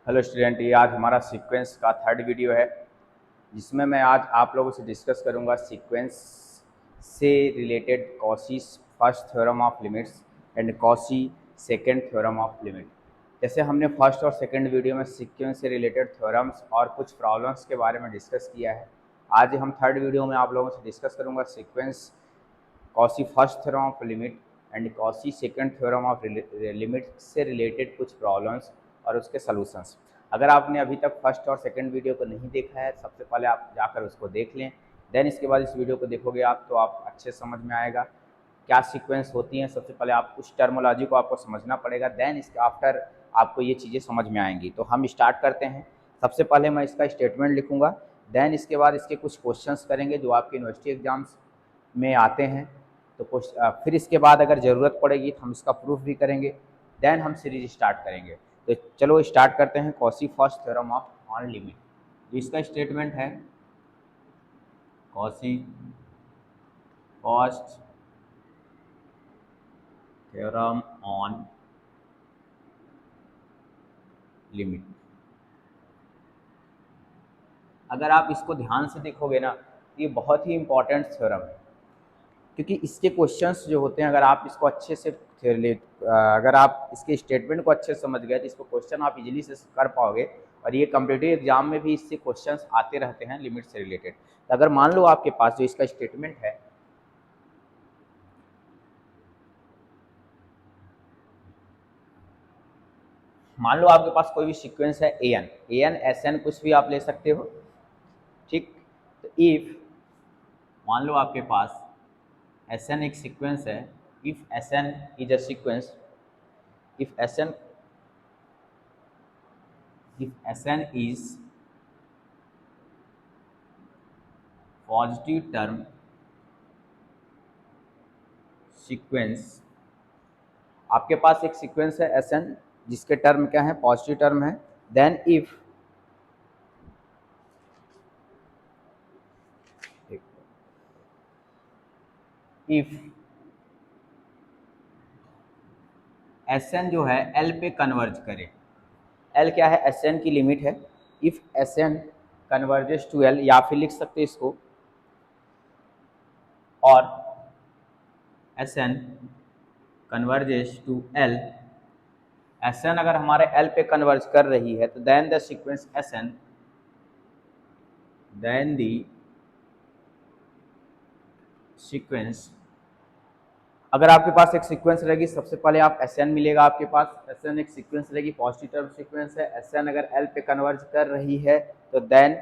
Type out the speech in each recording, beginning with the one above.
Hello student, ये आज हमारा सीक्वेंस का थर्ड वीडियो है जिसमें मैं आज आप लोगों से डिस्कस करूंगा सीक्वेंस से related Cauchy first theorem of limits and Cauchy second theorem of limit. जैसे हमने फर्स्ट और सेकंड वीडियो में सीक्वेंस से रिलेटेड थ्योरम्स और कुछ प्रॉब्लम्स के बारे में डिस्कस किया है, आज हम थर्ड वीडियो में आप लोगों से डिस्कस करूँगा sequence Cauchy first theorem of limit and Cauchy second theorem of limit से रिलेटेड कुछ प्रॉब्लम्स और उसके सॉल्यूशंस। अगर आपने अभी तक फर्स्ट और सेकंड वीडियो को नहीं देखा है, सबसे पहले आप जाकर उसको देख लें। देन इसके बाद इस वीडियो को देखोगे आप तो आप अच्छे समझ में आएगा क्या सीक्वेंस होती हैं। सबसे पहले आप उस टर्मोलॉजी को आपको समझना पड़ेगा, देन इसके आफ्टर आपको ये चीज़ें समझ में आएंगी। तो हम स्टार्ट करते हैं। सबसे पहले मैं इसका स्टेटमेंट लिखूँगा, देन इसके बाद इसके कुछ क्वेश्चंस करेंगे जो आपके यूनिवर्सिटी एग्जाम्स में आते हैं। तो फिर इसके बाद अगर ज़रूरत पड़ेगी तो हम इसका प्रूफ भी करेंगे, देन हम सीरीज स्टार्ट करेंगे। तो चलो स्टार्ट करते हैं Cauchy first theorem of on limit. तो इसका स्टेटमेंट है Cauchy first theorem on limit. अगर आप इसको ध्यान से देखोगे ना, ये बहुत ही इंपॉर्टेंट थ्योरम है, क्योंकि इसके क्वेश्चंस जो होते हैं, अगर आप इसको अच्छे से अगर आप इसके स्टेटमेंट को अच्छे से समझ गए तो इसको क्वेश्चन आप इजीली से कर पाओगे। और ये कॉम्पिटिटिव एग्जाम में भी इससे क्वेश्चंस आते रहते हैं लिमिट से रिलेटेड। तो अगर मान लो आपके पास जो इसका स्टेटमेंट है, मान लो आपके पास कोई भी सीक्वेंस है ए एन एस एन कुछ भी आप ले सकते हो, ठीक। तो इफ मान लो आपके पास एस एन एक सीक्वेंस है, if S n is a sequence, if Sn is positive term sequence, आपके पास एक सीक्वेंस है Sn जिसके टर्म क्या है, पॉजिटिव टर्म है। देन इफ Sn जो है L पे कन्वर्ज करे, L क्या है, Sn की लिमिट है। If Sn converges to L, या फिर लिख सकते इसको और Sn converges to L, Sn अगर हमारे L पे कन्वर्ज कर रही है तो then the sequence Sn, then the sequence, अगर आपके पास एक सीक्वेंस रहेगी, सबसे पहले आप Sn मिलेगा आपके पास। Sn एक सीक्वेंस रहेगी, पॉजिटिव टर्म सीक्वेंस है। Sn अगर L पे कन्वर्ज कर रही है तो then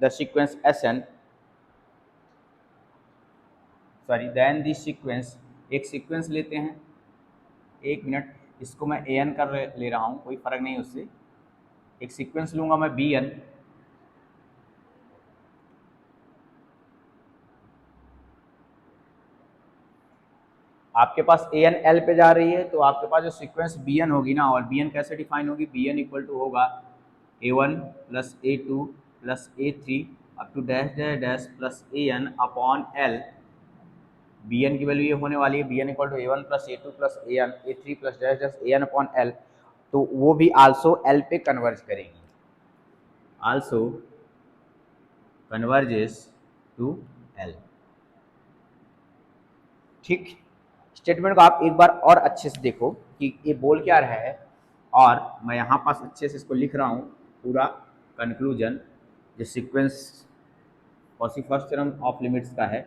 the sequence Sn, sorry then the sequence, एक सीक्वेंस लेते हैं, एक मिनट, इसको मैं An कर ले रहा हूँ, कोई फर्क नहीं उससे। एक सीक्वेंस लूँगा मैं Bn, आपके पास An L पे जा रही है तो आपके पास जो सीक्वेंस Bn होगी ना, और Bn कैसे डिफाइन होगी, Bn इक्वल टू होगा A1 plus A2 plus A3 up to dash dash dash plus An upon L। Bn की वैल्यू ये होने वाली है, Bn equal to A1 plus A2 plus An A3 plus dash dash An upon L। तो वो भी also L पे converge करेगी, आल्सो कन्वर्जेस टू L, ठीक। स्टेटमेंट को आप एक बार और अच्छे से देखो कि ये बोल क्या रहा है, और मैं यहाँ पास अच्छे से इसको लिख रहा हूँ पूरा कंक्लूजन जो sequence Cauchy first theorem of limits का है।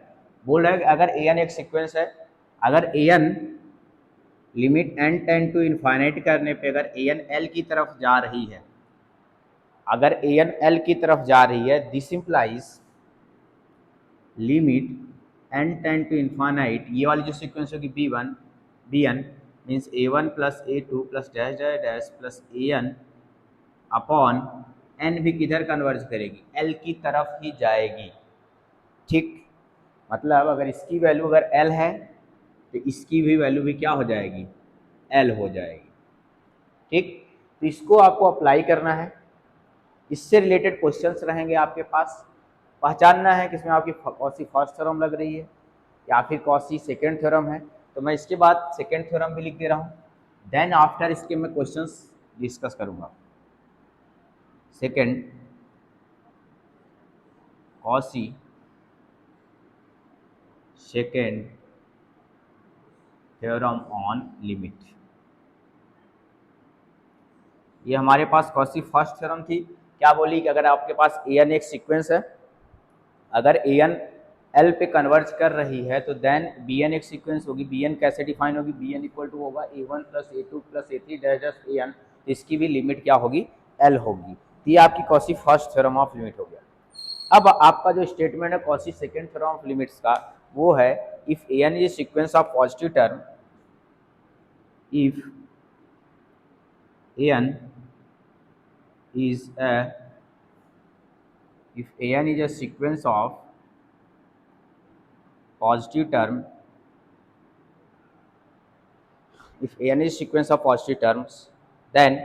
बोल रहा है कि अगर An एक सीक्वेंस है, अगर An limit n tend to infinite करने पे अगर An L की तरफ जा रही है, अगर An L की तरफ जा रही है, this implies limit n tend to infinite, ये वाली जो सीक्वेंस होगी Bn means A1 plus A2 plus dash dash dash plus An upon n भी किधर कन्वर्ज करेगी, L की तरफ ही जाएगी, ठीक। मतलब अगर इसकी वैल्यू अगर L है तो इसकी भी वैल्यू भी क्या हो जाएगी, L हो जाएगी, ठीक। तो इसको आपको अप्लाई करना है, इससे रिलेटेड क्वेश्चंस रहेंगे आपके पास। पहचानना है कि इसमें आपकी कौन सी फर्स्ट थ्योरम लग रही है या फिर कौन सी सेकेंड थ्योरम है। तो मैं इसके बाद सेकेंड थ्योरम भी लिख दे रहा हूँ, देन आफ्टर इसके मैं क्वेश्चंस डिस्कस करूँगा। Second, Cauchy second theorem on limit. ये हमारे पास कॉची फर्स्ट थ्योरम थी। क्या बोली कि अगर आपके पास an एक सीक्वेंस है, अगर an L पे कन्वर्ज कर रही है तो देन bn एक सीक्वेंस होगी। bn कैसे डिफाइन होगी? bn इक्वल टू होगा a1 plus a2 plus a3 dash dash an। तो इसकी भी लिमिट क्या होगी? L होगी। तो ये आपकी Cauchy first theorem of limit हो गया। अब आपका जो स्टेटमेंट है Cauchy second theorem of limits का, वो है if an is sequence of positive term, if an is a if an is a sequence of positive term, if an is sequence of positive terms, then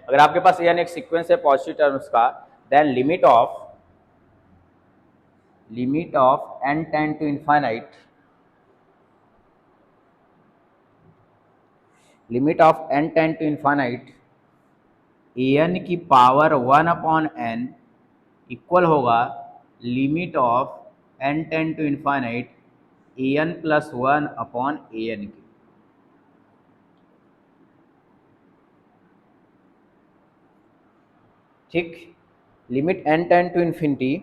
अगर आपके पास an एक sequence है positive terms का, then limit of n tend to infinite, limit of n tend to infinite an की power 1 upon n equal होगा limit of n tend to infinite an plus 1 upon an की। ठीक, limit n tend to infinity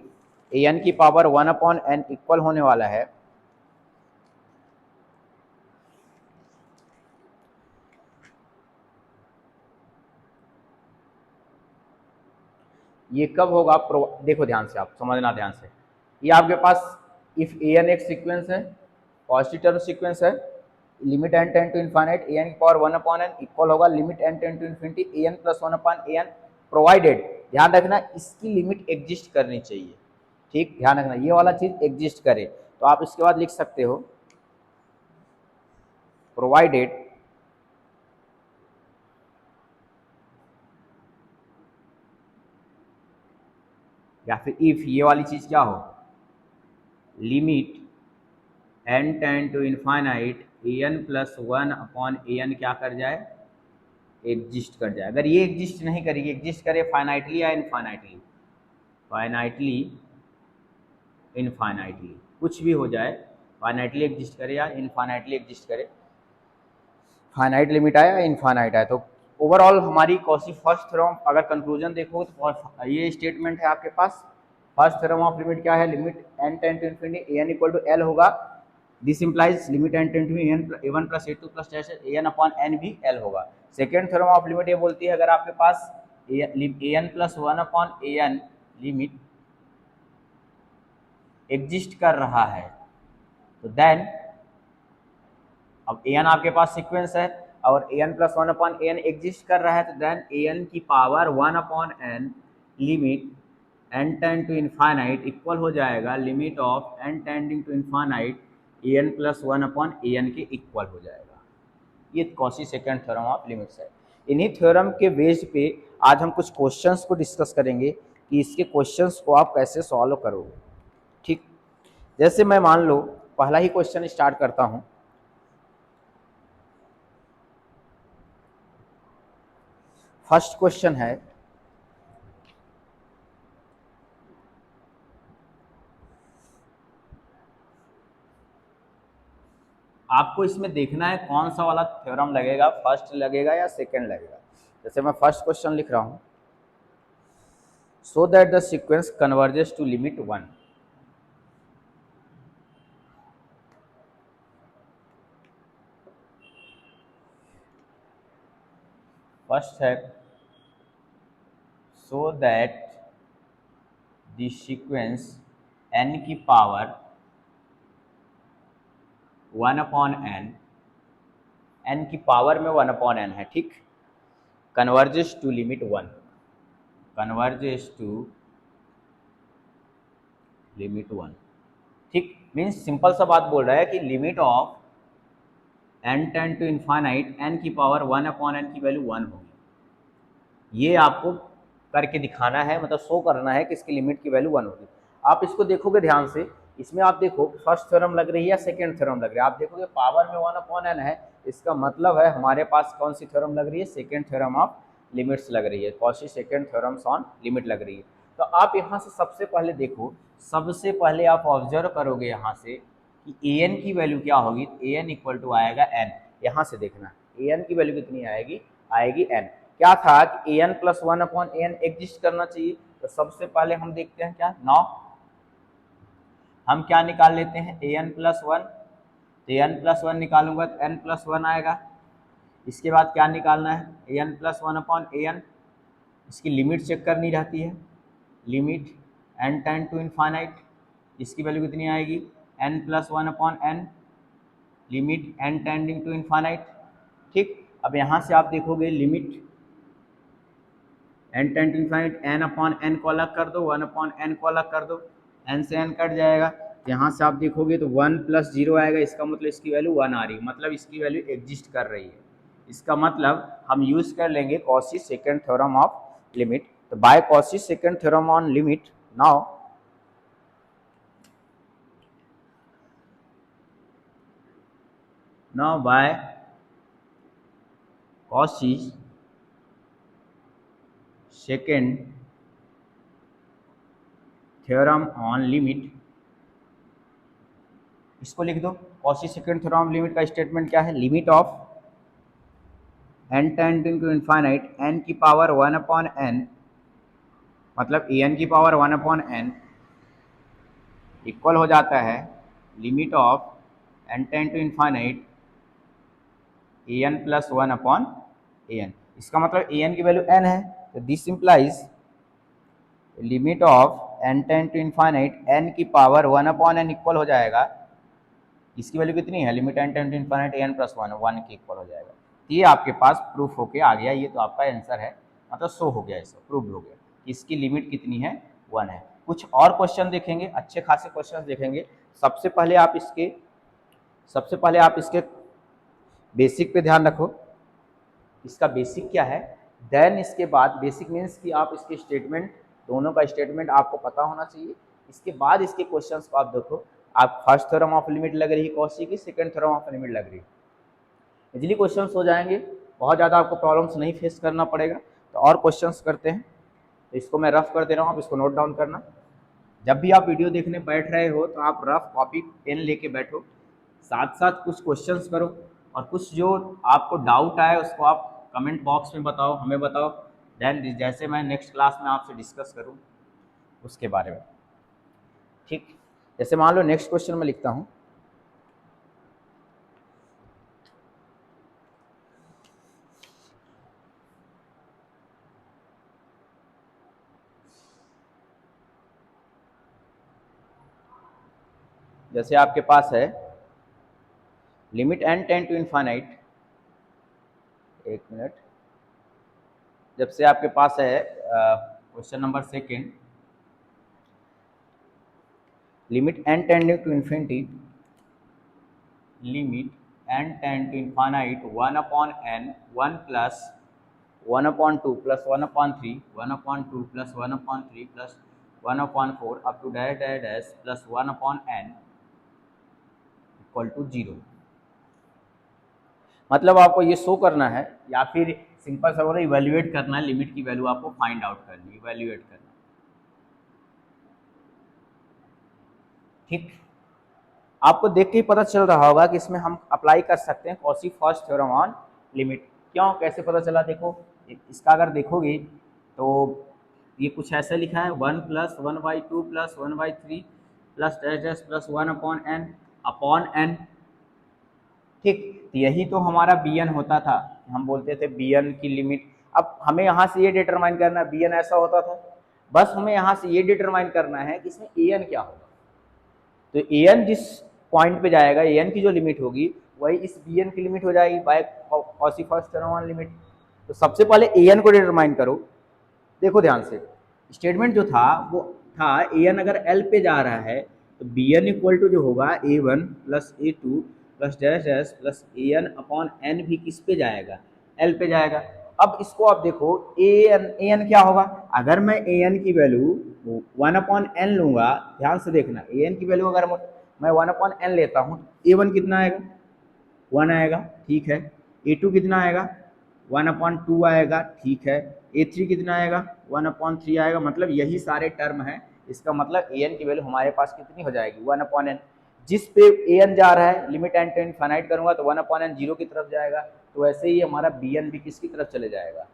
an की power 1 upon n equal होने वाला है ये कब होगा? देखो ध्यान से, आप समझना ध्यान से। ये आपके पास इफ an एक सीक्वेंस है, पॉजिटिव टर्म सीक्वेंस है, limit n tend to infinite an की पावर 1 अपॉन n इक्वल होगा limit n tend to infinity an plus 1 upon an, provided, ध्यान रखना इसकी लिमिट एग्जिस्ट करनी चाहिए। ठीक, ध्यान रखना ये वाला चीज एग्जिस्ट करे। तो आप इसके बाद लिख सकते हो प्रोवाइडेड या फिर इफ ये वाली चीज क्या हो, limit n tend to infinite an plus 1 upon an क्या कर जाए? एग्जिस्ट कर जाए। अगर ये एग्जिस्ट नहीं करेगी, एग्जिस्ट करे फाइनाइटली या इनफाइनाइटली, फाइनाइटली इनफाइनाइटली कुछ भी हो जाए, फाइनाइटली एग्जिस्ट करे या इनफाइनाइटली एग्जिस्ट करे, फाइनाइट लिमिट आया या इनफाइनाइट आया। तो ओवरऑल हमारी कॉची फर्स्ट थ्योरम अगर कंक्लूजन देखो तो ये स्टेटमेंट है आपके पास। फर्स्ट थ्योरम ऑफ लिमिट क्या है? Limit n tend to infinity an equal to L होगा। This implies limit n tend to a1 plus a2 plus an upon n भी L होगा। सेकेंड थ्योरम ऑफ लिमिट ये बोलती है अगर आपके पास an plus 1 upon an limit exist कर रहा है तो देन, अब an आपके पास सीक्वेंस है और an plus 1 upon an exist कर रहा है तो देन an की power 1 upon n limit n tend to infinite equal हो जाएगा limit of n tending to infinite an plus 1 upon an के इक्वल हो जाएगा। ये Cauchy second theorem of limits है। इन्हीं थ्योरम के बेस पे आज हम कुछ क्वेश्चंस को डिस्कस करेंगे कि इसके क्वेश्चंस को आप कैसे सॉल्व करोगे। ठीक, जैसे मैं मान लो पहला ही क्वेश्चन स्टार्ट करता हूं। फर्स्ट क्वेश्चन है, आपको इसमें देखना है कौन सा वाला थ्योरम लगेगा, फर्स्ट लगेगा या सेकंड लगेगा। जैसे मैं फर्स्ट क्वेश्चन लिख रहा हूं, so that the sequence converges to limit 1। First है so that the sequence n की पावर 1 अपॉन n की पावर में 1 अपॉन n है। ठीक, converges to limit 1, converges to limit 1। ठीक, मीन्स सिंपल सा बात बोल रहा है कि limit of n tend to infinite n की पावर 1 अपॉन n की वैल्यू 1 होगी। ये आपको करके दिखाना है, मतलब शो करना है कि इसकी लिमिट की वैल्यू 1 होगी। आप इसको देखोगे ध्यान से इसमें आप देखो फर्स्ट थ्योरम लग रही है या सेकेंड थ्योरम लग रही है, आप देखोगे पावर में 1/n है, इसका मतलब है हमारे पास कौन सी थ्योरम लग रही है, सेकेंड थ्योरम ऑफ लिमिट्स लग रही है, Cauchy second theorems on limit लग रही है। तो आप यहाँ से सबसे पहले देखो, सबसे पहले आप ऑब्जर्व करोगे यहाँ से कि ए एन की वैल्यू क्या होगी, ए एन इक्वल टू आएगा एन। यहाँ से देखना ए एन की वैल्यू कितनी आएगी, आएगी एन। क्या था कि ए एन प्लस 1/n एग्जिस्ट करना चाहिए, तो सबसे पहले हम देखते हैं क्या, नाउ हम क्या निकाल लेते हैं, ए एन प्लस वन, तो ए एन प्लस वन निकालूंगा तो एन प्लस वन आएगा। इसके बाद क्या निकालना है, ए एन प्लस 1/n, इसकी लिमिट चेक करनी रहती है, limit n tend to infinite, इसकी वैल्यू कितनी आएगी, n plus 1/n, limit n tending to infinite. ठीक, अब यहाँ से आप देखोगे limit n tend to infinite, n/n को अलग कर दो, 1/n को अलग कर दो, n से n कट जाएगा। यहाँ से आप देखोगे तो 1 + 0 आएगा, इसका मतलब इसकी वैल्यू 1 आ रही है, मतलब इसकी वैल्यू एग्जिस्ट कर रही है। इसका मतलब हम यूज कर लेंगे Cauchy second theorem of limit. तो by Cauchy second theorem on limit, now by Cauchy second theorem on limit, इसको लिख दो, Cauchy second theorem of limit का स्टेटमेंट क्या है, limit of n tending to infinite n की power 1/n, मतलब a n की पावर 1/n इक्वल हो जाता है limit of n tend to infinite a n plus 1/an। इसका मतलब ए एन की वैल्यू n है, तो this implies limit of n tend to infinite n की पावर 1/n इक्वल हो जाएगा, इसकी वैल्यू कितनी है, limit n tend to infinite an plus 1 के इक्वल हो जाएगा। ये आपके पास प्रूफ होके आ गया, ये तो आपका आंसर है, मतलब शो हो गया, इसका प्रूफ हो गया, इसकी लिमिट कितनी है, 1 है। कुछ और क्वेश्चन देखेंगे, अच्छे खासे क्वेश्चन देखेंगे। सबसे पहले आप इसके बेसिक पे ध्यान रखो, इसका बेसिक क्या है, देन इसके बाद बेसिक मीन्स कि आप इसके स्टेटमेंट, दोनों का स्टेटमेंट आपको पता होना चाहिए। इसके बाद इसके क्वेश्चंस को आप देखो, आप फर्स्ट थ्योरम ऑफ लिमिट लग रही है कॉची की, सेकंड थ्योरम ऑफ लिमिट लग रही है, इजीली क्वेश्चंस हो जाएंगे, बहुत ज़्यादा आपको प्रॉब्लम्स नहीं फेस करना पड़ेगा। तो और क्वेश्चंस करते हैं, तो इसको मैं रफ कर दे रहा हूँ, आप इसको नोट डाउन करना। जब भी आप वीडियो देखने बैठ रहे हो तो आप रफ कॉपी पेन लेके बैठो, साथ साथ कुछ क्वेश्चंस करो, और कुछ जो आपको डाउट आए उसको आप कमेंट बॉक्स में बताओ, हमें बताओ, देन जैसे मैं नेक्स्ट क्लास में आपसे डिस्कस करूँ उसके बारे में। ठीक, जैसे मान लो नेक्स्ट क्वेश्चन में लिखता हूँ, जैसे आपके पास है limit n tend to infinite, एक मिनट, जब से आपके पास है question number second, limit n tending to infinity, limit n tend to infinite 1/n 1 plus 1/2 plus 1/3 1/2 plus 1/3 plus 1/4 up to dash dash dash plus 1/n equal to 0। मतलब आपको ये show करना है, या फिर सिंपल सा बोलो इवेल्युएट करना है, लिमिट की वैल्यू आपको फाइंड आउट करनी, इवेल्युएट करना। ठीक, आपको देख के ही पता चल रहा होगा कि इसमें हम अप्लाई कर सकते हैं Cauchy first theorem on limit. क्यों, कैसे पता चला, देखो इसका अगर देखोगे तो ये कुछ ऐसा लिखा है, 1 + 1/2 plus 1/3 plus dash dash plus 1/n। ठीक, तो यही तो हमारा बी एन होता था, हम बोलते थे बी एन की लिमिट। अब हमें यहाँ से ये डिटरमाइन करना है, बी एन ऐसा होता था, बस हमें यहाँ से ये डिटरमाइन करना है कि इसमें ए एन क्या होगा। तो ए एन जिस पॉइंट पे जाएगा, ए एन की जो लिमिट होगी वही इस बी एन की लिमिट हो जाएगी by Cauchy first theorem on limit. तो सबसे पहले ए एन को डिटरमाइन करो। देखो ध्यान से, स्टेटमेंट जो था वो था ए एन अगर एल पे जा रहा है तो बी एन इक्वल टू जो होगा A1 plus A2 plus dash dash plus AN/n भी किस पे जाएगा, एल पे जाएगा। अब इसको आप देखो ए एन क्या होगा, अगर मैं ए एन की वैल्यू वन अपॉन एन लूँगा, ध्यान से देखना, ए एन की वैल्यू अगर मैं वन अपॉन एन लेता हूँ, ए वन कितना आएगा, 1 आएगा, ठीक है। ए टू कितना आएगा, 1/2 आएगा, ठीक है। ए थ्री कितना आएगा, 1/3 आएगा। मतलब यही सारे टर्म हैं, इसका मतलब ए एन की वैल्यू हमारे पास कितनी हो जाएगी, 1/n। जिस पे ए एन जा रहा है, लिमिट एन टू इनफाइनाइट करूँगा तो 1/n जीरो की तरफ जाएगा, तो वैसे ही हमारा बी एन भी किसकी तरफ चले जाएगा,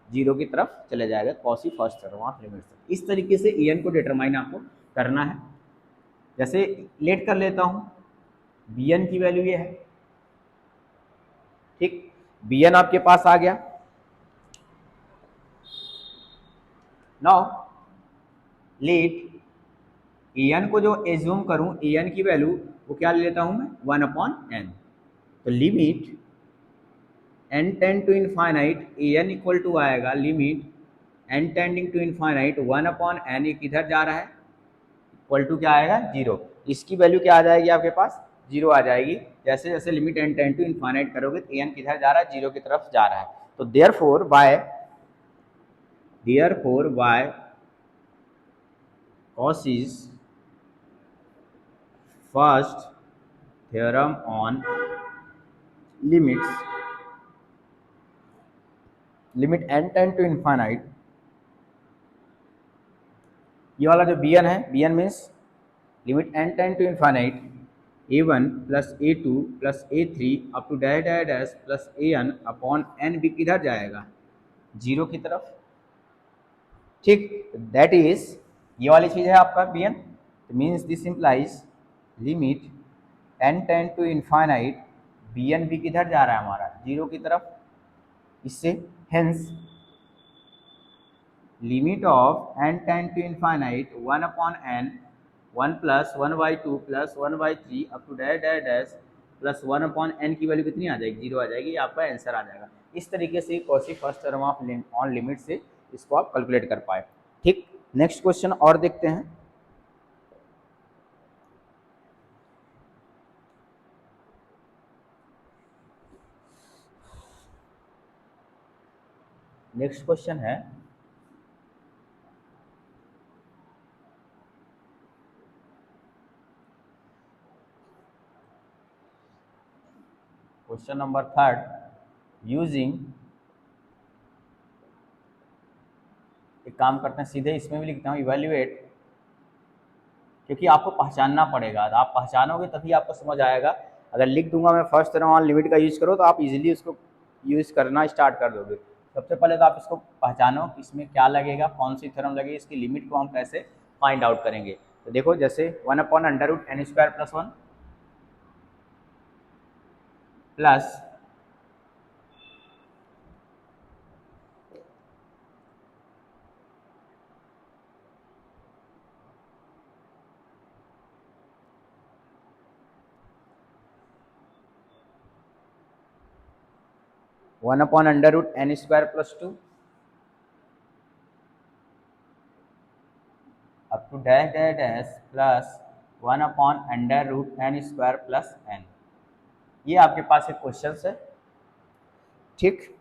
जीरो की तरफ चले जाएगा, quasi first term of limit से। इस तरीके से ए एन को डिटरमाइन आपको करना है। जैसे लेट कर लेता हूँ, बी एन की वैल्यू ये है, ठीक, बी एन आपके पास आ गया। नाउ लेट ए एन को जो एज्यूम करूं, ए एन की वैल्यू वो क्या ले लेता हूं मैं, 1/n। तो limit n tend to infinite a n equal to आएगा limit n tending to infinite 1/n, ये किधर जा रहा है, इक्वल टू क्या आएगा, जीरो। इसकी वैल्यू क्या आ जाएगी आपके पास, जीरो आ जाएगी। जैसे जैसे limit n tend to infinite करोगे तो ए एन किधर जा रहा है, जीरो की तरफ जा रहा है। तो therefore by Cauchy's first theorem on limits, limit n tend to infinite, ये वाला जो bn है, bn means limit n tend to infinite a1 plus a2 plus a3 up to dash dash dash plus an upon n भी किधर जाएगा, zero की तरफ, ठीक। दैट इज ये वाली चीज है आपका bn, means this implies limit n tend to infinite bn भी किधर जा रहा है हमारा, जीरो की तरफ। इससे hence limit of n tend to infinite 1/n 1 plus 1/2 plus 1/3 up to dash dash dash plus 1/n की वैल्यू कितनी आ जाएगी, जीरो आ जाएगी, ये आपका आंसर आ जाएगा। इस तरीके से Cauchy first term of on limit से इसको आप कैलकुलेट कर पाए, ठीक। नेक्स्ट क्वेश्चन और देखते हैं। नेक्स्ट क्वेश्चन है क्वेश्चन नंबर 3, यूजिंग, एक काम करते हैं सीधे इसमें भी लिखता हूँ, इवेल्युएट, क्योंकि आपको पहचानना पड़ेगा, आप पहचानोगे तभी आपको समझ आएगा। अगर लिख दूंगा मैं फर्स्ट टर्म ऑन लिमिट का यूज करो तो आप इजीली उसको यूज करना स्टार्ट कर दोगे। सबसे पहले तो आप इसको पहचानो कि इसमें क्या लगेगा, कौन सी थ्योरम लगेगी, इसकी लिमिट को हम कैसे फाइंड आउट करेंगे। तो देखो जैसे 1/√n² plus 1 plus 1/√n² plus 2 up to dash dash dash plus 1/√n² plus n। ये आपके पास एक क्वेश्चन है, ठीक।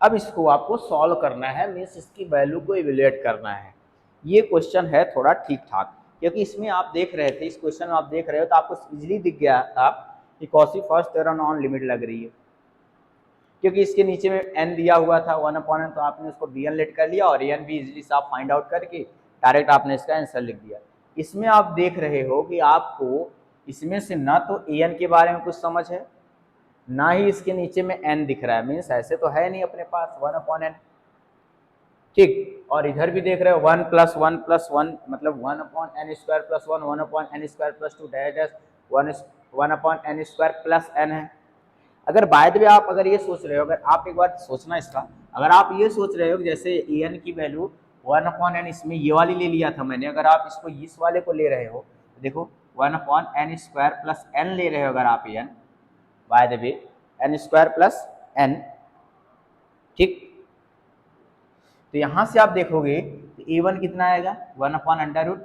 अब इसको आपको सॉल्व करना है, मीन्स इसकी वैल्यू को इवेल्युएट करना है। ये क्वेश्चन है थोड़ा ठीक ठाक, क्योंकि इसमें आप देख रहे थे, इस क्वेश्चन में आप देख रहे हो तो आपको इजीली दिख गया था कि Cauchy first theorem on limit लग रही है, क्योंकि इसके नीचे में n दिया हुआ था 1/n, तो आपने उसको bn लेट कर लिया और an भी इजीली साफ फाइंड आउट करके डायरेक्ट आपने इसका आंसर लिख दिया। इसमें आप देख रहे हो कि आपको इसमें से ना तो an के बारे में कुछ समझ है, ना ही इसके नीचे में n दिख रहा है, मीन्स ऐसे तो है नहीं अपने पास 1/n, ठीक। और इधर भी देख रहे हो 1 + 1 + 1 मतलब 1/n² plus 1 1/n² plus 2 dash dash 1/n² plus n है। अगर बाय द वे आप अगर ये सोच रहे हो, अगर आप एक बार सोचना इसका, अगर आप ये सोच रहे हो कि जैसे ए एन की वैल्यू 1/n, इसमें ये वाली ले लिया था मैंने, अगर आप इसको इस वाले को ले रहे हो तो देखो 1/n² प्लस n ले रहे हो अगर आप n, by the way n² plus n, ठीक। तो यहाँ से आप देखोगे तो a1 कितना आएगा 1/√,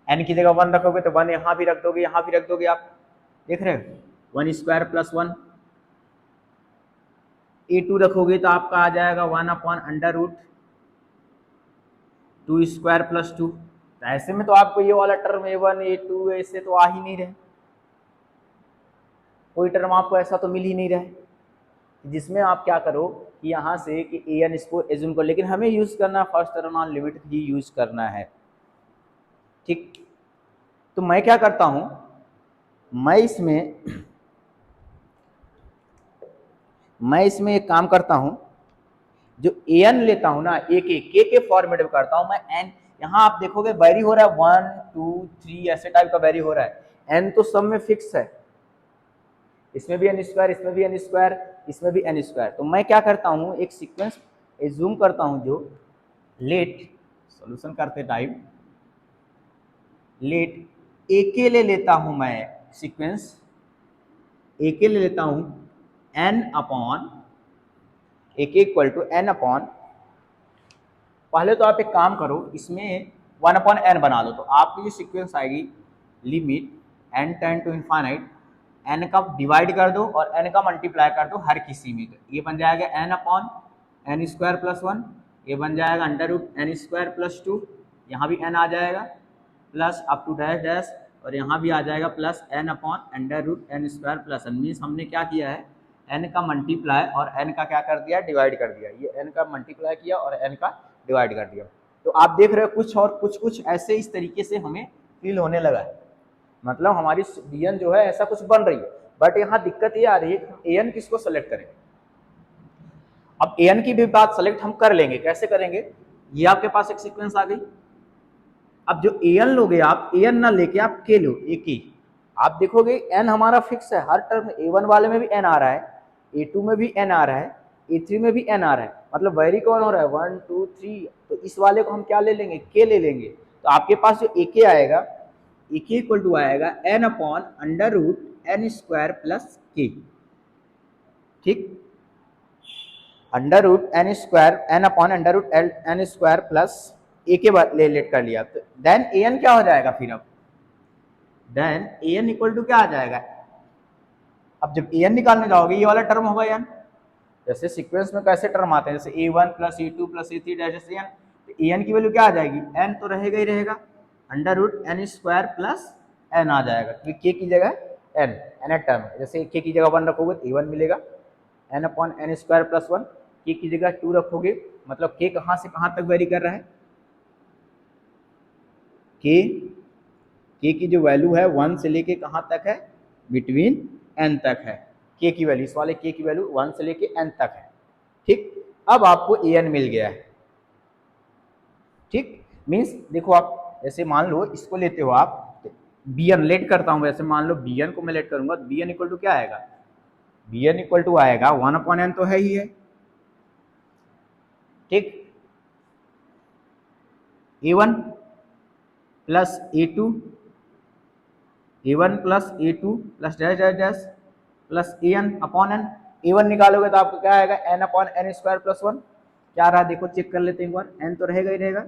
n की जगह 1 रखोगे तो 1 यहाँ भी रख दोगे, यहाँ भी रख दोगे, आप देख रहे हो 1² प्लस 1, a2 रखोगे तो आपका आ जाएगा 1/√, टू स्क्वायर प्लस टू। ऐसे में तो आपको ये वाला टर्म a1 a2 ऐसे तो आ ही नहीं रहे, कोई टर्म आपको ऐसा तो मिल ही नहीं रहा है, जिसमें आप क्या करो कि यहाँ से कि ए एन इसको एज्यूम कर, लेकिन हमें यूज़ करना first term on limit he use करना है। ठीक, तो मैं क्या करता हूँ, मैं इसमें एक काम करता हूँ, जो ए एन लेता हूँ ना ए के फॉर्मेट में करता हूँ मैं एन। यहाँ आप देखोगे वेरी हो रहा है 1 2 3 ऐसे टाइप का वेरी हो रहा है, एन तो सब में फिक्स है, इसमें भी एन स्क्वायर, इसमें भी एन स्क्वायर, इसमें भी एन स्क्वायर। तो मैं क्या करता हूँ, एक सीक्वेंस एज्यूम करता हूँ जो लेट सॉल्यूशन करते टाइम लेट ए के ले लेता हूँ, मैं सीक्वेंस ए के ले लेता हूँ N upon A k equal to N upon, पहले तो आप एक काम करो इसमें 1 अपॉन एन बना लो, तो आपकी जो सीक्वेंस आएगी limit n tend to infinite, n का डिवाइड कर दो और एन का मल्टीप्लाई कर दो हर किसी में, तो ये बन जाएगा n upon N square plus 1, ये बन जाएगा under root n square plus 2, यहाँ भी एन आ जाएगा plus up to dash dash, और यहाँ भी आ जाएगा plus n upon under root n square plus n. Means हमने क्या किया है, एन का मल्टीप्लाई और एन का क्या कर दिया, डिवाइड कर दिया, ये एन का मल्टीप्लाई किया और एन का डिवाइड कर दिया। तो आप देख रहे हो कुछ और कुछ ऐसे इस तरीके से हमें फील होने लगा है, मतलब हमारी डी एन जो है ऐसा कुछ बन रही है। बट यहाँ दिक्कत ये आ रही है कि ए एन किसको सेलेक्ट करें। अब ए एन की भी बात सेलेक्ट हम कर लेंगे, कैसे करेंगे, ये आपके पास एक सीक्वेंस आ गई। अब जो ए एन लोगे आप, ए एन ना लेके आप के लो, ए की, आप देखोगे एन हमारा फिक्स है, हर टर्म ए1 वाले में भी एन आ रहा है, ए2 में भी एन आ रहा है, ए3 में भी एन आ रहा है, मतलब वेरी कौन हो रहा है 1 2 3, तो इस वाले को हम क्या ले लेंगे, के ले लेंगे। तो आपके पास जो ए के आएगा, ए के इक्वल टू आएगा N upon under root n square plus k. ठीक, under root n square, n upon under root n square plus a के बाद ले लेट कर लिया, तो देन ए एन क्या हो जाएगा फिर, अब then a n equal to क्या आ जाएगा, अब जब ए एन निकालने जाओगे ये वाला टर्म होगा एन, जैसे सीक्वेंस में कैसे टर्म आते हैं, जैसे ए1 प्लस ए2 प्लस ए3 डैश एन, तो ए एन की वैल्यू क्या आ जाएगी, एन तो रहेगा ही रहेगा, under root n square plus n आ जाएगा, क्योंकि के की जगह एन, एन टर्म, जैसे के की जगह 1 रखोगे तो ए1 मिलेगा, n upon N square plus 1, के की जगह 2 रखोगे, मतलब के कहाँ से कहाँ तक वेरी कर रहा है, के की जो वैल्यू है 1 से लेके कहाँ तक है, बिटवीन एन तक है, के की वैल्यू, इस वाले के की वैल्यू 1 से लेके एन तक है। ठीक, अब आपको ए एन मिल गया है। ठीक, मीन्स देखो आप जैसे मान लो इसको लेते हो आप, बी एन लेट करता हूँ, वैसे मान लो बी एन को मैं लेट करूंगा, बी एन इक्वल टू क्या आएगा, बी एन इक्वल टू आएगा 1 अपॉन एन तो है ही है। ठीक, A one plus A two, A one plus A2 plus dash dash dash plus ए एन अपॉन एन, ए1 निकालोगे तो आपको क्या आएगा, N upon N square plus 1, क्या रहा देखो चेक कर लेते हैं एक बार, एन तो रहेगा ही रहेगा,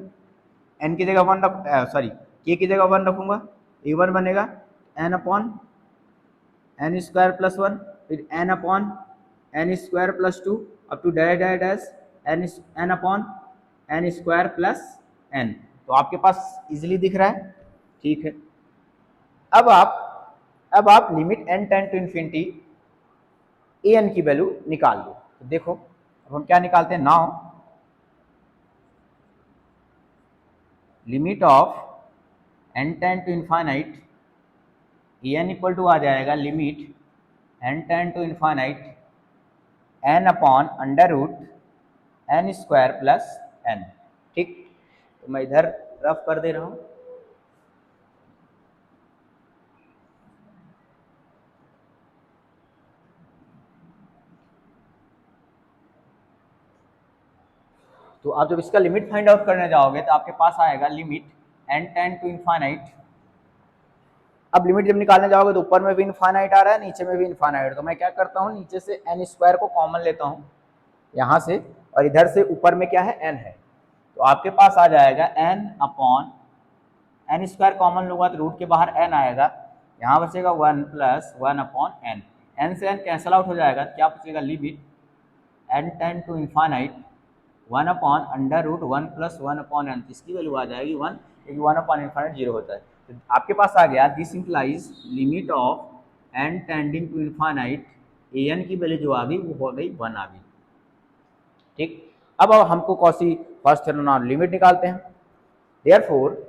एन की जगह 1 रख, सॉरी के की जगह 1 रखूंगा, ए1 बनेगा n upon N square plus 1, फिर n upon N square plus 2 up to dash dash dash n upon N square plus n, तो आपके पास इजिली दिख रहा है। ठीक है, अब आप limit n tend to infinity a n की वैल्यू निकाल लो। तो देखो अब हम क्या निकालते हैं, now limit of n tend to infinite a n equal to आ जाएगा limit n tend to infinite n upon under root n square plus n. ठीक, तो मैं इधर रफ कर दे रहा हूं, तो आप जब इसका लिमिट फाइंड आउट करने जाओगे तो आपके पास आएगा limit n tend to infinite. अब लिमिट जब निकालने जाओगे तो ऊपर में भी इनफाइनाइट आ रहा है, नीचे में भी इनफाइनाइट, तो मैं क्या करता हूँ नीचे से एन स्क्वायर को कॉमन लेता हूँ यहाँ से, और इधर से ऊपर में क्या है, एन है, तो आपके पास आ जाएगा n upon N square common लूंगा तो रूट के बाहर एन आएगा, यहाँ बचेगा 1 प्लस 1 अपॉन एन, एन से एन कैंसल आउट हो जाएगा, क्या बचेगा limit n tend to infinite 1 upon under root 1 plus 1 upon n, इसकी वैल्यू आ जाएगी 1, क्योंकि 1 अपॉन इन्फाइनाइट 0 होता है। तो आपके पास आ गया this implies limit of n tending to infinite, a n की वैल्यू जो आ गई वो हो गई 1 आ गई। ठीक, अब हमको कॉची फर्स्ट थ्योरम लिमिट निकालते हैं। Therefore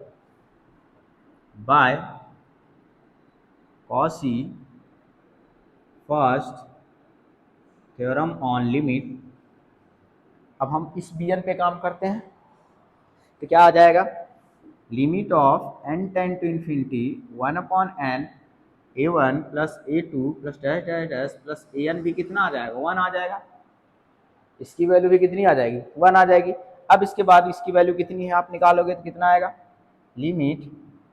by Cauchy first theorem on limit, अब हम इस बी एन पे काम करते हैं, तो क्या आ जाएगा, limit of n tend to infinity 1 upon n a one plus a two plus dash dash dash plus A n भी कितना आ जाएगा, 1 आ जाएगा। इसकी वैल्यू भी कितनी आ जाएगी, 1 आ जाएगी। अब इसके बाद इसकी वैल्यू कितनी है आप निकालोगे तो कितना आएगा, limit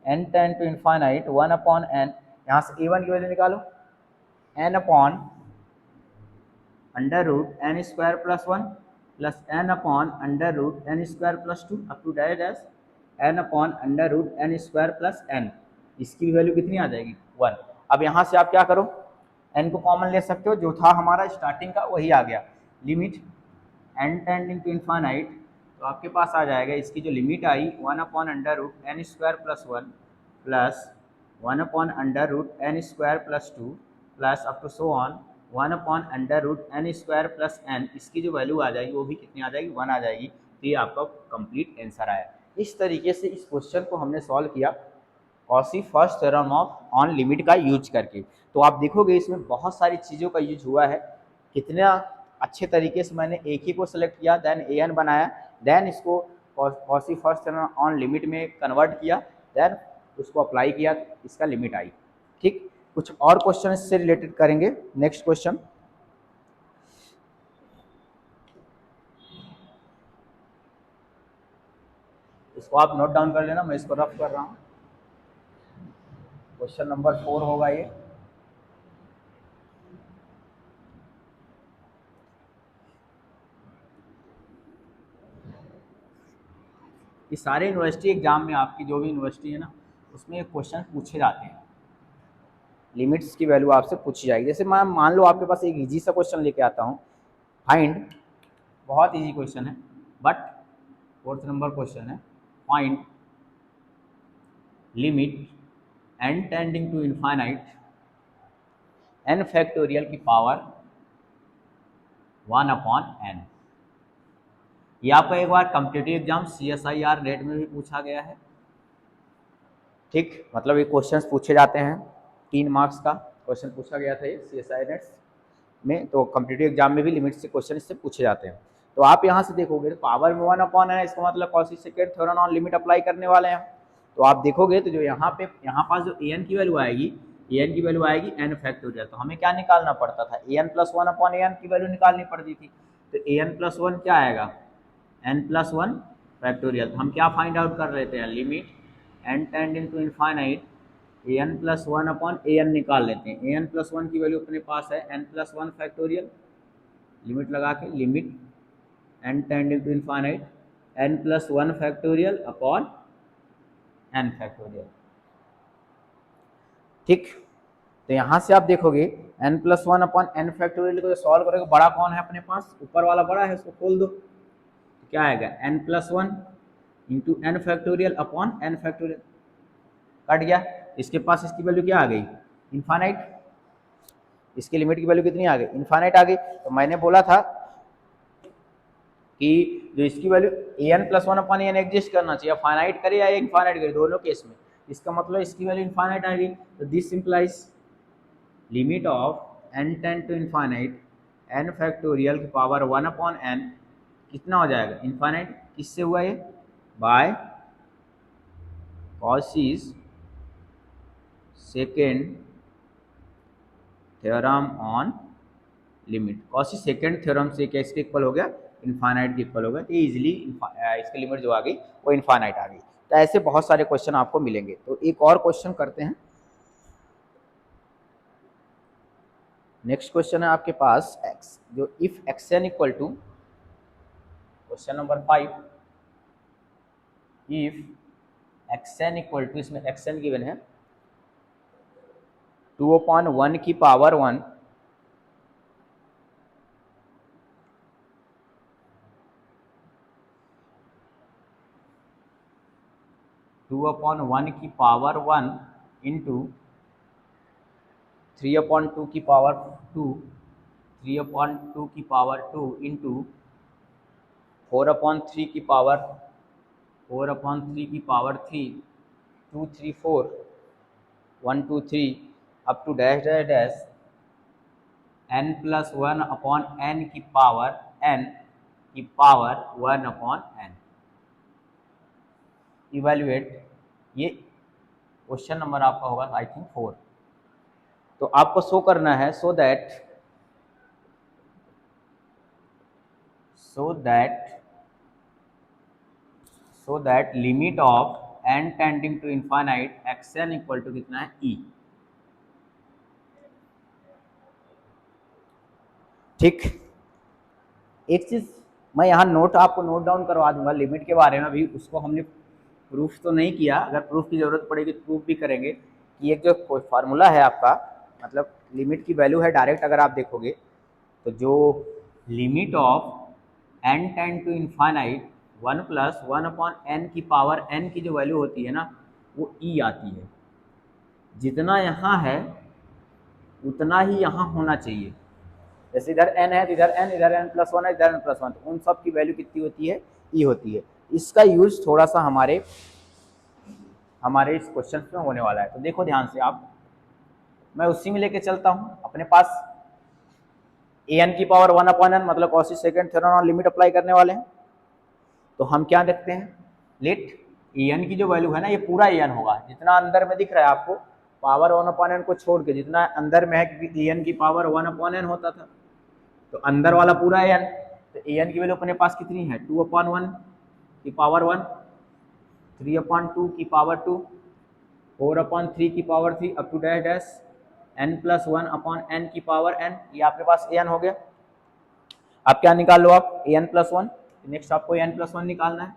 n tend to infinite 1 upon n, यहाँ से ए वन की वैल्यू निकालो, n upon under root n square plus 1 plus n upon under root n square plus 2 up to dash dash n upon under root n square plus n, इसकी value कितनी आ जाएगी, 1। अब यहाँ से आप क्या करो, एन को कॉमन ले सकते हो, जो था हमारा स्टार्टिंग का वही आ गया, limit n tending to infinite, तो आपके पास आ जाएगा इसकी जो लिमिट आई 1 upon under root n square plus 1 plus 1 upon under root n square plus 2 plus up to so on 1 upon under root n square plus n, इसकी जो वैल्यू आ जाएगी वो भी कितनी आ जाएगी, 1 आ जाएगी। तो ये आपका कंप्लीट आंसर आया। इस तरीके से इस क्वेश्चन को हमने सॉल्व किया Cauchy first theorem of on limit का यूज करके। तो आप देखोगे इसमें बहुत सारी चीज़ों का यूज हुआ है, कितना अच्छे तरीके से मैंने एक ही को सिलेक्ट किया, देन ए एन बनाया, देन इसको Cauchy first theorem on limit में कन्वर्ट किया, देन उसको अप्लाई किया, इसका लिमिट आई। ठीक, कुछ और क्वेश्चन इससे रिलेटेड करेंगे। नेक्स्ट क्वेश्चन, इसको आप नोट डाउन कर लेना, मैं इसको रफ कर रहा हूँ। क्वेश्चन नंबर 4 होगा ये। ये सारे यूनिवर्सिटी एग्जाम में आपकी जो भी यूनिवर्सिटी है ना, उसमें ये क्वेश्चन पूछे जाते हैं, लिमिट्स की वैल्यू आपसे पूछी जाएगी। जैसे मैं मान लो आपके पास एक इजी सा क्वेश्चन लेके आता हूँ, फाइंड, बहुत इजी क्वेश्चन है, बट 4th नंबर क्वेश्चन है, find limit n tending to infinite n factorial की पावर 1 अपॉन एन। ये आपको एक बार कॉम्पिटिटिव एग्जाम CSIR रेट में भी पूछा गया है। ठीक, मतलब ये क्वेश्चंस पूछे जाते हैं, 3 मार्क्स का क्वेश्चन पूछा गया था ये CSI नेट्स में, तो कॉम्पिटिटिव एग्जाम में भी लिमिट से क्वेश्चन इससे पूछे जाते हैं। तो आप यहाँ से देखोगे पावर में 1 अपॉन है, इसका मतलब Cauchy second theorem on limit apply करने वाले हैं। तो आप देखोगे तो जो यहाँ पास जो ए एन की वैल्यू आएगी, ए एन की वैल्यू आएगी एन फैक्टोरियल, तो हमें क्या निकालना पड़ता था, ए n plus 1 upon a n की वैल्यू निकालनी पड़ती थी। तो ए एन प्लस 1 क्या आएगा, एन प्लस 1 फैक्टोरियल। तो हम क्या फाइंड आउट कर लेते हैं, limit n tending to infinite a n plus 1 upon a n निकाल लेते हैं। ए एन प्लस 1 की वैल्यू अपने पास है एन प्लस 1 फैक्टोरियल, लिमिट लगा के limit n tending to infinite n plus 1 factorial upon n factorial. ठीक, तो यहाँ से आप देखोगे n plus 1 upon n factorial को सॉल्व करोगे, बड़ा कौन है अपने पास, ऊपर वाला बड़ा है, उसको खोल दो, तो क्या आएगा n plus 1 into n factorial upon n factorial, cut गया। इसके पास इसकी वैल्यू क्या आ गई, इनफाइनाइट, इसकी लिमिट की वैल्यू कितनी आ गई, इनफाइनाइट आ गई। तो मैंने बोला था कि जो इसकी value a n plus 1 upon n exist करना चाहिए, फाइनाइट करे या इनफाइनाइट करे, दोनों केस में, इसका मतलब इसकी वैल्यू इनफाइनाइट आ गई। तो this implies limit of n tend to infinite n factorial की पावर 1 अपॉन एन कितना हो जाएगा, इनफाइनाइट। किससे हुआ ये, by Cauchy's second theorem on limit. Cauchy second theorem से क्या इसके इक्वल हो गया, इनफाइनाइट के इक्वल हो गया, तो इजीली इसकी लिमिट जो आ गई वो इनफाइनाइट आ गई। तो ऐसे बहुत सारे क्वेश्चन आपको मिलेंगे। तो एक और क्वेश्चन करते हैं। नेक्स्ट क्वेश्चन है आपके पास एक्स, जो if x n equal to, question number 5, if x n equal to, इसमें एक्स एन गिवन है 2/1 की पावर 1 . 2/1 की पावर 1 इंटू 3/2 की पावर 2, 3/2 की पावर 2 इंटू 4/3 की पावर 4/3 की power 3, 2 3 4, 1 2 3 up to dash dash dash n+1/n की पावर n की पावर 1/n। इवेल्युएट, ये क्वेश्चन नंबर आपका होगा आई थिंक 4। तो आपको शो करना है so that limit of n tending to infinite xn equal to कितना है e। ठीक, एक चीज मैं यहाँ आपको नोट डाउन करवा दूंगा लिमिट के बारे में। अभी उसको हमने प्रूफ तो नहीं किया, अगर प्रूफ की जरूरत पड़ेगी तो प्रूफ भी करेंगे कि एक जो फार्मूला है आपका, मतलब लिमिट की वैल्यू है डायरेक्ट अगर आप देखोगे तो जो limit of n tend to infinite 1+1/n की पावर n की जो वैल्यू होती है ना वो e आती है। जितना यहाँ है उतना ही यहाँ होना चाहिए। जैसे इधर n है तो इधर n, इधर n+1 है, इधर n+1, तो उन सब की वैल्यू कितनी होती है e होती है। इसका यूज थोड़ा सा हमारे इस क्वेश्चन में होने वाला है। तो देखो ध्यान से आप, मैं उसी में लेके चलता हूँ अपने पास an की पावर 1/n मतलब कॉची सेकंड थ्योरम और लिमिट अप्लाई करने वाले हैं। तो हम क्या देखते हैं, लेट an की जो वैल्यू है ना ये पूरा an होगा, जितना अंदर में दिख रहा है आपको पावर 1/n को छोड़ के जितना अंदर में है, क्योंकि an की पावर 1/n होता था तो अंदर वाला पूरा an। तो an की वैल्यू अपने पास कितनी है 2/1 की पावर 1, 3/2 की पावर 2, 4/3 की power 3 up to dash dash n+1/n की पावर n। ये आपके पास an हो गया। आप क्या निकाल लो आप an+1, नेक्स्ट आपको an+1 निकालना है।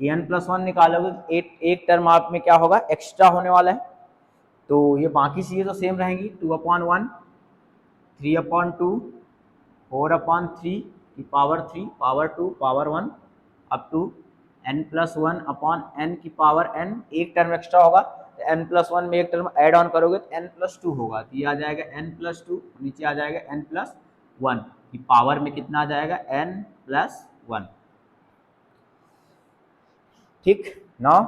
an+1 निकालोगे एक टर्म आप में क्या होगा एक्स्ट्रा होने वाला है। तो ये बाकी चीजें तो सेम रहेंगी 2/1, 3/2, 4/3 की power 3 power 2 power 1 up to n+1/n की पावर n। एक टर्म एक्स्ट्रा होगा तो n+1 में एक टर्म ऐड ऑन करोगे तो n+2 होगा, तो ये आ जाएगा n+2, नीचे आ जाएगा n+1 की पावर में कितना आ जाएगा n+1। ठीक, नाउ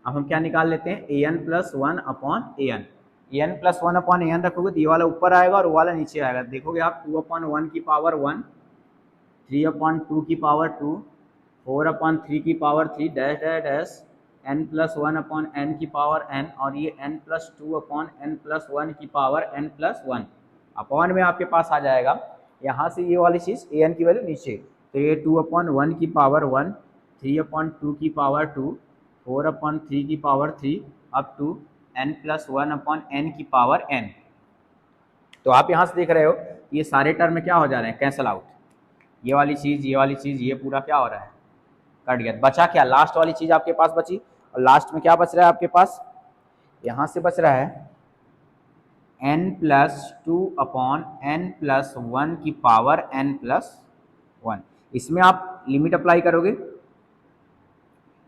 अब हम क्या निकाल लेते हैं an+1/an। an+1/an रखोगे तो ये वाला ऊपर आएगा और वो वाला नीचे आएगा। देखोगे आप 2/1 की पावर 1, 3/2 की पावर 2, 4/3 की power 3 dash dash dash n+1/n की पावर n, और ये n+2/n+1 की पावर n+1 अपॉन में आपके पास आ जाएगा। यहाँ से ये वाली चीज़ an की वैल्यू नीचे, तो ये 2/1 की पावर 1, 3/2 की पावर 2, 4/3 की पावर 3 अप टू n+1/n की पावर n। तो आप यहाँ से देख रहे हो ये सारे टर्म क्या हो जा रहे हैं कैंसल आउट, ये वाली चीज़ ये पूरा क्या हो रहा है कट गया। बचा क्या, लास्ट वाली चीज़ आपके पास बची, और लास्ट में क्या बच रहा है आपके पास, यहाँ से बच रहा है n+2/n+1 की पावर n+1। इसमें आप लिमिट अप्लाई करोगे,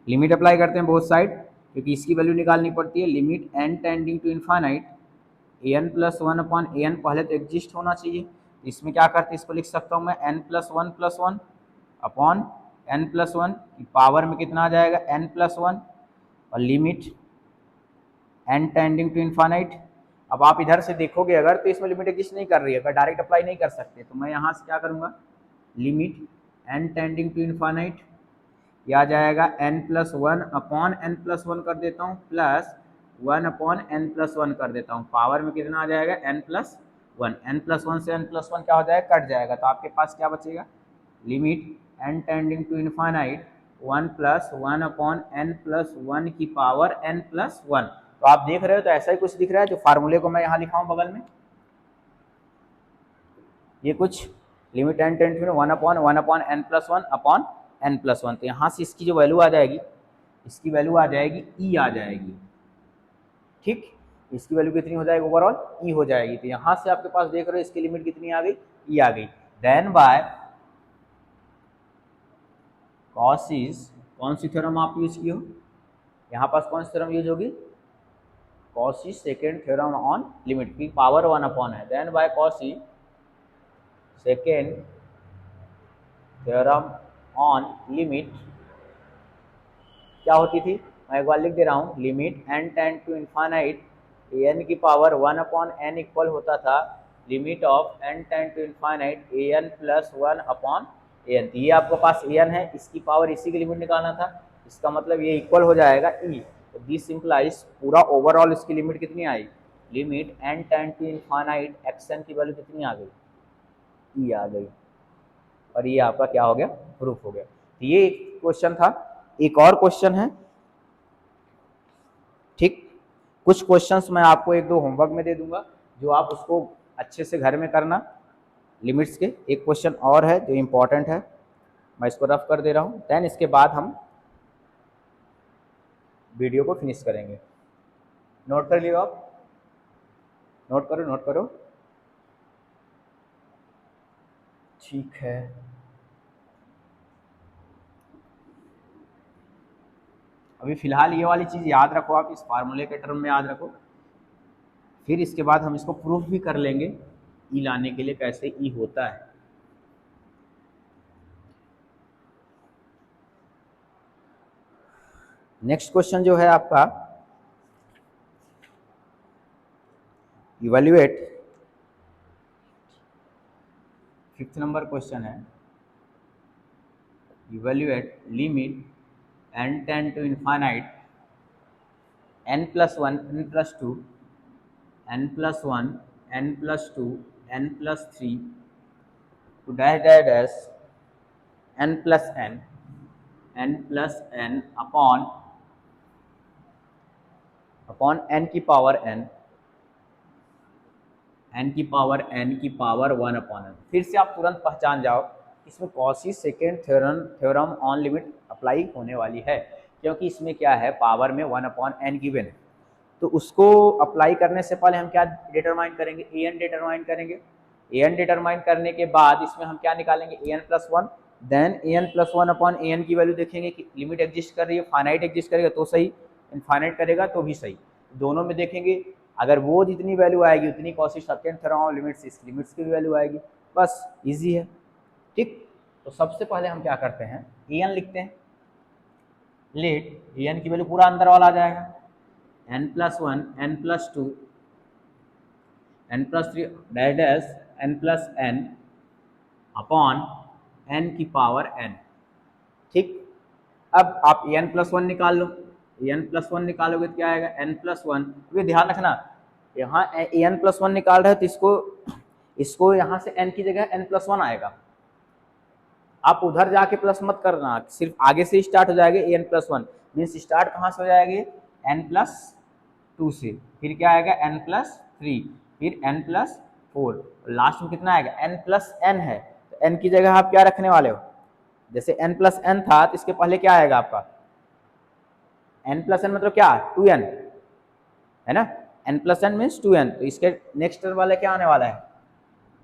लिमिट अप्लाई करते हैं बोथ साइड क्योंकि इसकी वैल्यू निकालनी पड़ती है। Limit n tending to infinite an+1/an पहले तो एग्जिस्ट होना चाहिए। इसमें क्या करते हैं, इसको लिख सकता हूँ मैं n+1+1 अपॉन n+1 की पावर में कितना आ जाएगा n+1 और limit n tending to infinite. अब आप इधर से देखोगे अगर तो इसमें लिमिट एग्जिस्ट नहीं कर रही है, अगर डायरेक्ट अप्लाई नहीं कर सकते तो मैं यहाँ से क्या करूँगा limit n tending to infinite, यह आ जाएगा n+1/n+1 कर देता हूँ प्लस 1/n+1 कर देता हूँ, पावर में कितना आ जाएगा n+1। n+1 से n+1 क्या हो जाएगा कट जाएगा, तो आपके पास क्या बचेगा limit n tending to infinite 1+1/n+1 की पावर n+1। तो आप देख रहे हो तो ऐसा ही कुछ दिख रहा है, जो फार्मूले को मैं यहाँ लिखा हूँ बगल में, ये कुछ limit n tending to 1/1/n+1/n+1। तो यहाँ से इसकी जो वैल्यू आ जाएगी, इसकी वैल्यू आ जाएगी e आ जाएगी। ठीक, इसकी वैल्यू कितनी हो जाएगी ओवरऑल e हो जाएगी। तो यहाँ से आपके पास देख रहे हो इसकी लिमिट कितनी आ गई e आ गई। देन बाय कौन सी थ्योरम आप यूज की हो, यहाँ पास कौन सी थ्योरम यूज होगी, Cauchy second theorem on limit की पावर 1 अपॉन है, then by Cauchy second theorem on limit क्या होती थी, मैं एक बार लिख दे रहा हूँ, limit n tend to infinite n की पावर 1 अपॉन एन इक्वल होता था limit of n tend to infinite a n plus 1 upon a n. ये आपके पास ए एन है, इसकी पावर इसी की लिमिट निकालना था, इसका मतलब ये इक्वल हो जाएगा ई। तो दिस सिंप्लाइज पूरा ओवरऑल इसकी लिमिट कितनी आई, limit n tend to infinite x n की वैल्यू कितनी आ गई, ई आ गई, और ये आपका क्या हो गया, प्रूफ हो गया। तो ये एक क्वेश्चन था। एक और क्वेश्चन है, ठीक, कुछ क्वेश्चंस मैं आपको एक दो होमवर्क में दे दूंगा जो आप उसको अच्छे से घर में करना लिमिट्स के। एक क्वेश्चन और है जो इम्पोर्टेंट है, मैं इसको रफ कर दे रहा हूँ, देन इसके बाद हम वीडियो को फिनिश करेंगे। नोट कर लियो आप, नोट करो नोट करो, ठीक है। अभी फिलहाल ये वाली चीज़ याद रखो, आप इस फार्मूले के टर्म में याद रखो, फिर इसके बाद हम इसको प्रूफ भी कर लेंगे ई लाने के लिए कैसे ई होता है। नेक्स्ट क्वेश्चन जो है आपका, इवैल्यूएट, फिफ्थ नंबर क्वेश्चन है, evaluate limit n tend to infinite n plus 1 n plus 2 n plus 1 n plus 2 n plus 3 to dash dash dash n plus n upon n की power n की power 1 upon n। फिर से आप तुरंत पहचान जाओ इसमें Cauchy second theorem on limit apply होने वाली है, क्योंकि इसमें क्या है, पावर में 1 अपॉन n गिवन है। तो उसको अप्लाई करने से पहले हम क्या डिटरमाइन करेंगे, ए एन डिटरमाइन करेंगे। ए एन डिटरमाइन करने के बाद इसमें हम क्या निकालेंगे, ए n plus 1, then a n plus 1 upon a n की वैल्यू देखेंगे कि लिमिट एग्जिस्ट कर रही है, फाइनाइट एग्जिस्ट करेगा तो सही, इनफाइनाइट करेगा तो भी सही, दोनों में देखेंगे। अगर वो जितनी वैल्यू आएगी उतनी Cauchy second theorem of limits इस लिमिट्स की वैल्यू आएगी, बस इजी है, ठीक। तो सबसे पहले हम क्या करते हैं, ए एन लिखते हैं, लेट ए एन की वैल्यू पूरा अंदर वाला आ जाएगा, n plus 1 n plus 2 n plus 3 dash dash n plus n upon n की पावर n, ठीक। अब आप n plus 1 निकाल लो, n plus 1 निकालोगे तो क्या आएगा, n plus 1। ये ध्यान रखना, यहाँ n plus 1 निकाल रहे हो तो इसको यहाँ से n की जगह n plus 1 आएगा, आप उधर जाके प्लस मत करना, सिर्फ आगे से स्टार्ट हो जाएगा n plus 1, मीन्स स्टार्ट कहाँ से हो जाएगी, n plus 2 से, फिर क्या आएगा n plus 3, फिर n plus 4, लास्ट में कितना आएगा n plus n है, तो n की जगह आप क्या रखने वाले हो, जैसे n plus n था तो इसके पहले क्या आएगा आपका, n plus n मतलब क्या, 2n है ना, n plus n means 2n, तो इसके नेक्स्ट वाले क्या आने वाला है,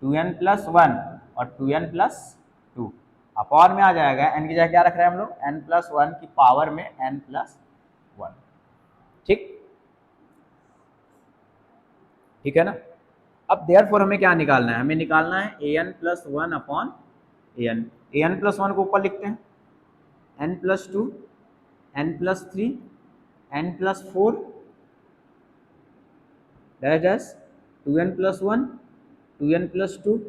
2n plus 1 और 2n plus 2 अपॉन में आ जाएगा, n की जगह क्या रख रहे हैं हम लोग, n plus 1 की पावर में n plus 1, ठीक, ठीक है ना। अब देयरफॉर हमें क्या निकालना है, हमें निकालना है ए n plus 1 upon a n plus 1 को ऊपर लिखते हैं, n plus 2 n plus 3 n plus 4 dash dash 2n plus 1 2n plus 2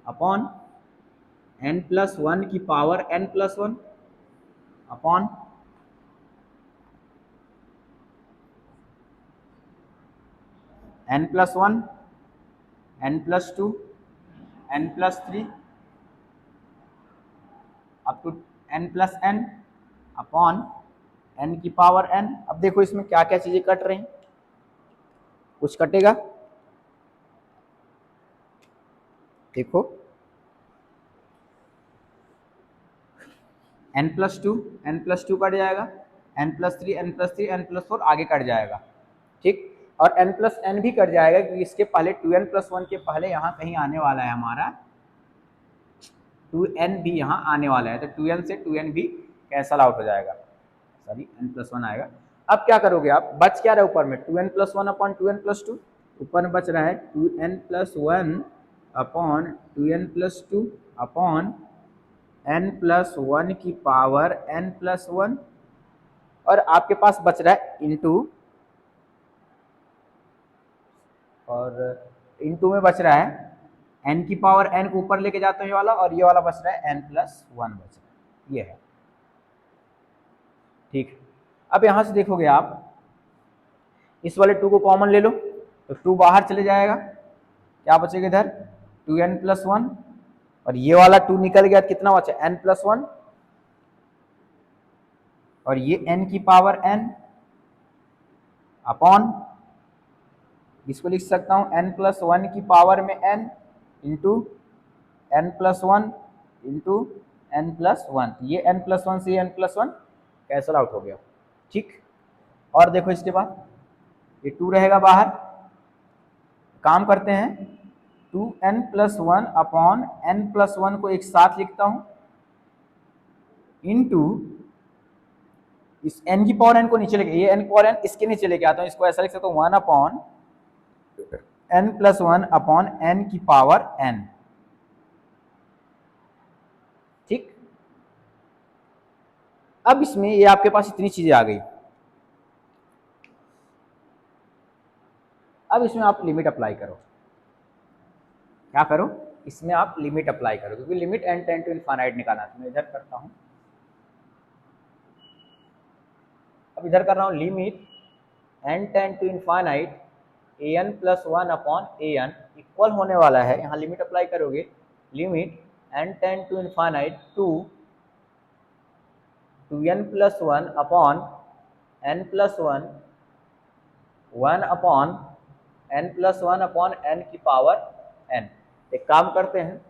upon n plus 1 की power n plus 1 upon n plus 1 n plus 2 n plus 3 up to n plus n upon n की power n। अब देखो इसमें क्या क्या चीजें cut रही हैं, कुछ कटेगा, देखो n plus 2 कट जाएगा, n plus 3 n plus 3 n plus 4 आगे कट जाएगा, ठीक, और n plus n भी कट जाएगा क्योंकि इसके पहले 2n plus 1 के पहले यहाँ कहीं आने वाला है हमारा 2n भी यहाँ आने वाला है, तो 2n से 2n भी कैंसल आउट हो जाएगा, सॉरी n+1 आएगा। अब क्या करोगे आप, बच क्या रहा है ऊपर में, 2n+1 अपॉन 2n+2, ऊपर में बच रहा है 2n+1 upon 2n+2 upon n+1 की पावर n+1, और आपके पास बच रहा है इंटू, और इंटू में बच रहा है n की पावर n को ऊपर लेके जाते हैं ये वाला, और ये वाला बच रहा है n+1 बच रहा है, ये है। ठीक, अब यहां से देखोगे आप, इस वाले 2 को कॉमन ले लो तो 2 बाहर चले जाएगा, क्या बचेगा इधर 2n+1, और ये वाला 2 निकल गया, कितना बचा n+1, और ये n की पावर n अपॉन, इसको लिख सकता हूं n+1 की पावर में n into n+1 into n+1, ये n+1 से n+1 कैंसल आउट हो गया। ठीक, और देखो इसके बाद ये 2 रहेगा बाहर, काम करते हैं 2n+1 अपॉन n+1 को एक साथ लिखता हूं इंटू इस n की पावर n को नीचे लेके, ये n की पावर n इसके नीचे लेके आता हूं, इसको ऐसा लिख सकता हूं 1 अपॉन n+1 अपॉन n की पावर n। ठीक, अब इसमें ये आपके पास इतनी चीजें आ गई, अब इसमें आप लिमिट अप्लाई करो, क्या करो, इसमें आप लिमिट अप्लाई करो, क्योंकि limit n tend to infinite निकालना है। मैं इधर करता हूं, अब इधर कर रहा हूं limit n tend to infinite an+1 upon an equal होने वाला है, यहाँ लिमिट अप्लाई करोगे, limit n tend to infinite 2n+1 upon n+1 1 upon n+1 upon n की पावर n। एक काम करते हैं,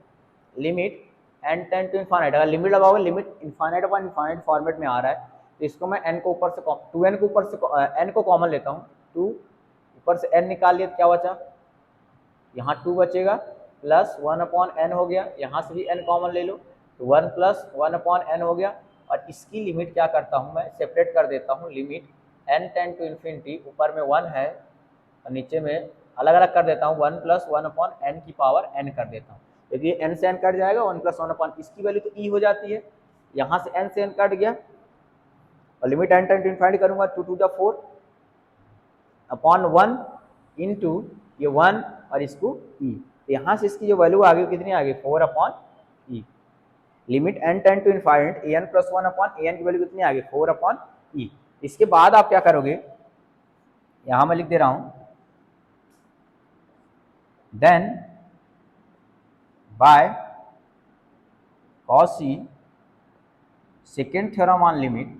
limit n tend to infinite, अगर लिमिट लगाओगे, limit infinite upon infinite format में आ रहा है, तो इसको मैं n को ऊपर से 2n को ऊपर से n को कॉमन लेता हूँ, 2 ऊपर से n निकाल लिया, क्या बचा, यहाँ 2 बचेगा, प्लस 1 अपॉन n हो गया, यहाँ से भी n कॉमन ले लो तो 1 प्लस 1 अपॉन n हो गया, और इसकी लिमिट क्या करता हूँ मैं, सेपरेट कर देता हूँ, limit n tend to infinity, ऊपर में 1 है और नीचे में अलग अलग कर देता हूँ, 1 प्लस 1 अपॉन n की पावर n कर देता हूँ, क्योंकि n से n कट जाएगा, 1 प्लस 1 अपॉन इसकी वैल्यू तो e हो जाती है, यहाँ से n से n कट गया, और limit n tend to infinity करूँगा 2 टू द 4 अपॉन 1 इंटू ये 1 और इसको e, तो यहाँ से इसकी जो वैल्यू आ गई कितनी आ गई, 4 upon e। Limit n tend to infinite an+1 upon an की वैल्यू कितनी आ गई, 4 अपॉन e। इसके बाद आप क्या करोगे, यहाँ मैं लिख दे रहा हूँ, then by Cauchy second theorem on limit,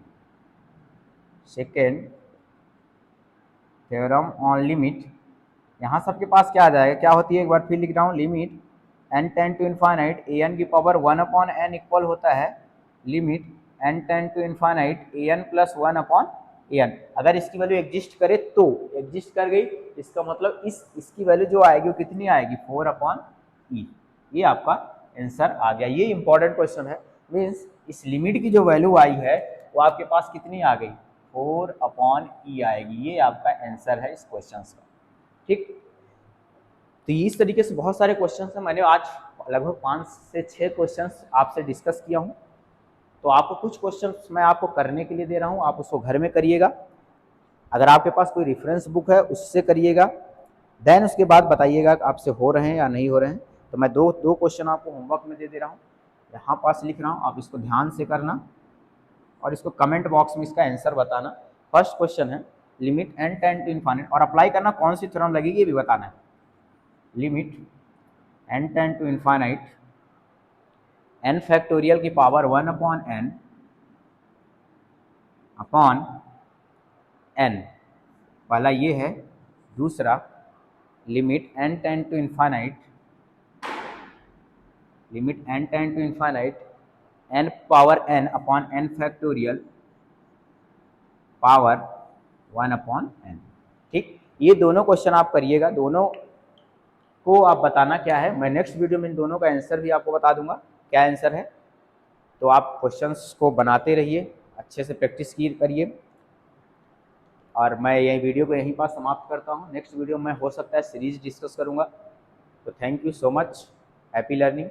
second theorem on limit, यहाँ सबके पास क्या आ जाएगा, क्या होती है, एक बार फिर लिख रहा हूँ, limit n tend to infinite an की पावर 1 अपॉन n इक्वल होता है limit n tend to infinite an+1 upon an। अगर इसकी वैल्यू एग्जिस्ट करे तो, एग्जिस्ट कर गई, इसका मतलब इसकी वैल्यू जो आएगी वो कितनी आएगी, 4 अपॉन e। ये आपका आंसर आ गया। ये इंपॉर्टेंट क्वेश्चन है, मीन्स इस लिमिट की जो वैल्यू आई है वो आपके पास कितनी आ गई, 4 अपॉन e आएगी। ये आपका आंसर है इस क्वेश्चन का। ठीक, तो इस तरीके से बहुत सारे क्वेश्चंस हैं, मैंने आज लगभग 5 से 6 क्वेश्चंस आपसे डिस्कस किया हूं, तो आपको कुछ क्वेश्चंस मैं आपको करने के लिए दे रहा हूं, आप उसको घर में करिएगा, अगर आपके पास कोई रेफरेंस बुक है उससे करिएगा, देन उसके बाद बताइएगा आपसे हो रहे हैं या नहीं हो रहे हैं। तो मैं दो क्वेश्चन आपको होमवर्क में दे दे रहा हूँ, यहाँ पास लिख रहा हूँ, आप इसको ध्यान से करना और इसको कमेंट बॉक्स में इसका आंसर बताना। फर्स्ट क्वेश्चन है limit n tend to infinite, और अप्लाई करना कौन सी थ्योरम लगेगी ये भी बताना है। Limit n tend to infinite n factorial की power 1 upon n upon n, पहला ये है। दूसरा limit n tend to infinite, limit n tend to infinite n power n upon n factorial power 1 upon n। ठीक, ये दोनों question आप करिएगा, दोनों को आप बताना क्या है, मैं नेक्स्ट वीडियो में इन दोनों का आंसर भी आपको बता दूंगा क्या आंसर है। तो आप क्वेश्चंस को बनाते रहिए, अच्छे से प्रैक्टिस की करिए। और मैं यही वीडियो को यहीं पर समाप्त करता हूँ। नेक्स्ट वीडियो में हो सकता है सीरीज डिस्कस करूँगा। तो thank you so much. Happy learning.